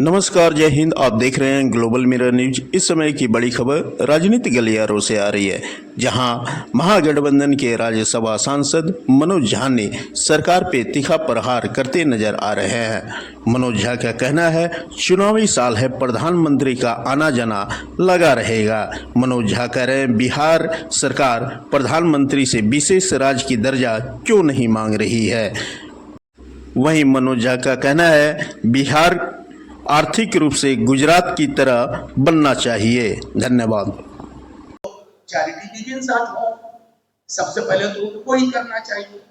नमस्कार, जय हिंद। आप देख रहे हैं ग्लोबल मिरर न्यूज। इस समय की बड़ी खबर राजनीतिक गलियारों से आ रही है, जहां महागठबंधन के राज्यसभा सांसद मनोज झा ने सरकार पे तीखा प्रहार करते नजर आ रहे हैं। मनोज झा का कहना है, चुनावी साल है, प्रधानमंत्री का आना जाना लगा रहेगा। मनोज झा कह रहे हैं, बिहार सरकार प्रधानमंत्री से विशेष राज्य की दर्जा क्यों नहीं मांग रही है। वहीं मनोज झा का कहना है, बिहार आर्थिक रूप से गुजरात की तरह बनना चाहिए। धन्यवाद। Charity begins at home. सबसे पहले तो उनको ही करना चाहिए।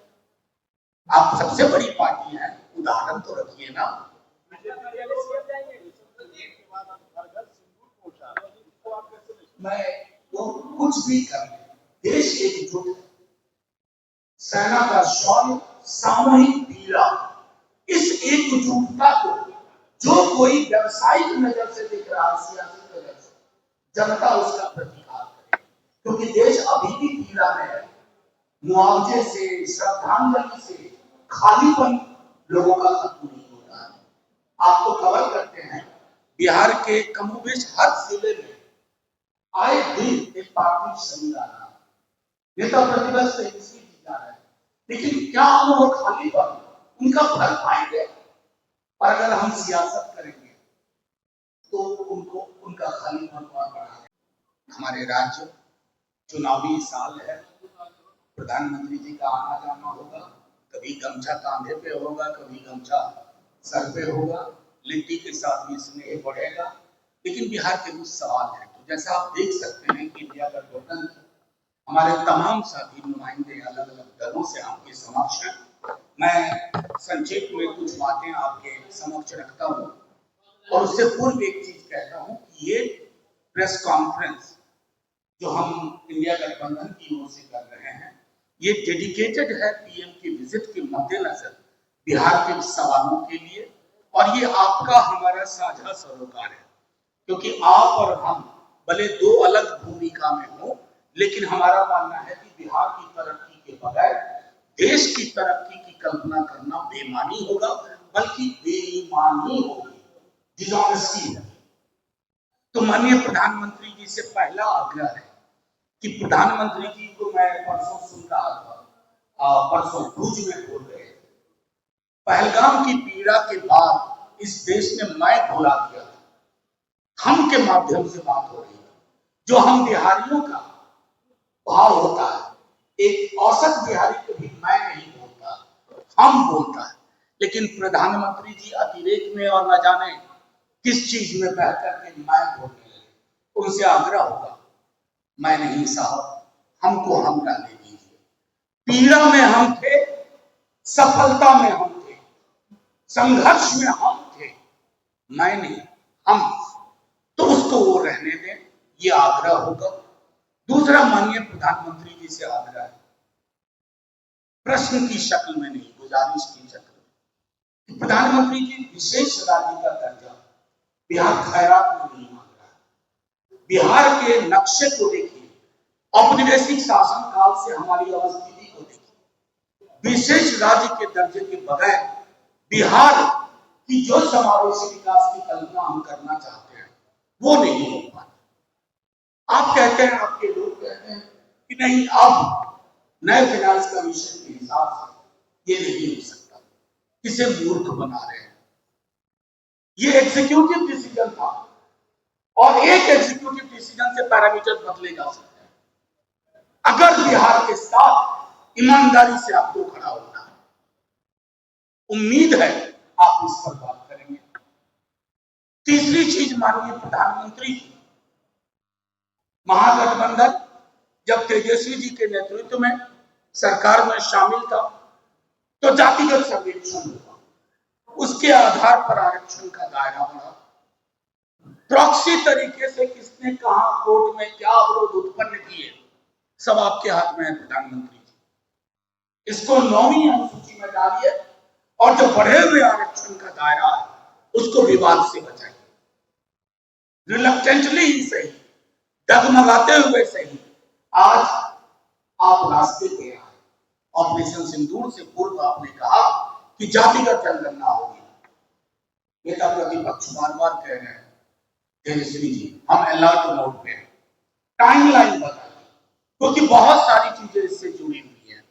आप सबसे बड़ी पार्टी हैं, उदाहरण तो रखिए ना। मैं वो कुछ भी कर ले, देश एकजुट है। सेना का शौर्य, सामूहिक पीड़ा, इस एकजुटता को जो कोई व्यवसायिक नजर से देख रहा है, सियासी नजर से, जनता उसका प्रतिकार करे, क्योंकि देश अभी भी पीड़ा में है। मुआवजे से, श्रद्धांजलि से खालीपन लोगों का खत्म नहीं होता है। आप तो कवर करते हैं, बिहार के कमोबेश हर जिले में आए दिन एक पार्टी शरीर आ रहा है, नेता प्रतिपक्ष से दी जा रहा है, लेकिन क्या हम वो खालीपन उनका भर पाएंगे? और अगर हम सियासत करेंगे तो उनको उनका खालीपन और बढ़ाएंगे। हमारे राज्य चुनावी साल है, प्रधानमंत्री जी का आना जाना होगा, कभी गमछा कांधे पे होगा, कभी गमछा सर पे होगा, लिट्टी के साथ भी स्नेह बढ़ेगा। लेकिन बिहार के कुछ सवाल है। तो जैसा आप देख सकते हैं कि इंडिया गठबंधन हमारे तमाम साथी नुमाइंदे अलग अलग दलों से आपके समक्ष हैं। मैं संक्षेप में कुछ बातें आपके समक्ष रखता हूँ और उससे पूर्व एक चीज कहता हूँ कि ये प्रेस कॉन्फ्रेंस जो हम इंडिया गठबंधन की ओर से कर रहे हैं, ये डेडिकेटेड है पीएम की विजिट के मद्देनजर बिहार के सवालों के लिए, और ये आपका हमारा साझा सरोकार है, क्योंकि आप और हम भले दो अलग भूमिका में हो, लेकिन हमारा मानना है कि बिहार की तरक्की के बगैर देश की तरक्की की कल्पना करना बेईमानी होगा, बल्कि बेईमानी होगी, डिसऑनेस्टी है। तो माननीय प्रधानमंत्री जी से पहला आग्रह है कि प्रधानमंत्री जी को मैं परसों सुन रहा था, परसों भुज में बोल रहे थे, पहलगाम की पीड़ा के बाद इस देश ने मैं भुला दिया था, हम के माध्यम से बात हो रही है। जो हम बिहारियों का भाव होता है, एक औसत बिहारी को भी मैं नहीं बोलता, हम बोलता है, लेकिन प्रधानमंत्री जी अतिरेक में और न जाने किस चीज में बह करके मैं बोलने लगे। उनसे आग्रह होगा, मैं नहीं साहब, हमको हम रहने दीजिए। पीड़ा में हम थे, सफलता में हम थे, संघर्ष में हम थे, मैं नहीं, हम। तो उसको वो रहने दें, ये आग्रह होगा। दूसरा माननीय प्रधानमंत्री जी से आग्रह है, प्रश्न की शक्ल में नहीं, गुजारिश की शक्ल में। प्रधानमंत्री जी विशेष राज्य का दर्जा बिहार खैरात में नहीं मांग रहा है। बिहार के नक्शे को देखिए, औपनिवेशिक शासन काल से हमारी अवस्थिति को देखिए, विशेष राज्य के दर्जे के बगैर बिहार की जो समावेशी विकास की कल्पना हम करना चाहते हैं, वो नहीं हो पाता। आप कहते हैं, आपके लोग कहते हैं कि नहीं, अब नए फाइनेंस कमीशन के हिसाब से ये नहीं हो सकता, इसे मूर्ख बना रहे हैं। ये एग्जीक्यूटिव डिसीजन था, और एक एग्जीक्यूटिव डिसीजन से पैरामीटर बदले जा सकते हैं। अगर बिहार के साथ ईमानदारी से आपको खड़ा होना है, उम्मीद है आप इस पर बात करेंगे। तीसरी चीज, माननीय प्रधानमंत्री जी, महागठबंधन जब तेजस्वी जी के नेतृत्व में सरकार में शामिल था, तो जातिगत सर्वेक्षण हुआ, उसके आधार पर आरक्षण का दायरा बढ़ा। प्रॉक्सी तरीके से किसने कहा कोर्ट में क्या अवरोध उत्पन्न किए, सब आपके हाथ में है प्रधानमंत्री जी। इसको 9वीं अनुसूची में डालिए, और जो बढ़े हुए आरक्षण का दायरा है उसको विवाद से बचाइए। रिलक्टेंटली ही सही, डगमगाते हुए सही, आज आप रास्ते पे आए। ऑपरेशन सिंदूर से पूर्व आपने कहा कि जातिगत जनगणना होगी, नेता प्रतिपक्ष बार बार कह रहे हैं तेजस्वी जी हम अलर्ट मोड पे हैं, टाइमलाइन बता दी, क्योंकि बहुत सारी चीजें इससे जुड़ी हुई है।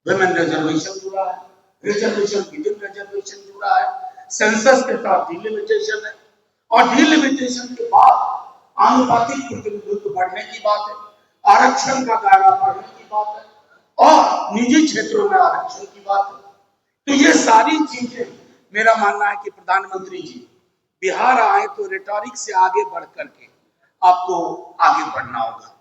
विमेन रिजर्वेशन जुड़ा है, रिजर्वेशन विद इन रिजर्वेशन जुड़ा है, सेंसस के साथ डिलिमिटेशन है, और डिलिमिटेशन के बाद आनुपातिक प्रतिनिधित्व बढ़ने की बात है, आरक्षण का दायरा बढ़ने की बात है, और निजी क्षेत्रों में आरक्षण की बात है। तो ये सारी चीजें मेरा मानना है कि प्रधानमंत्री जी बिहार आए तो रिटॉरिक से आगे बढ़ करके आपको आगे बढ़ना होगा।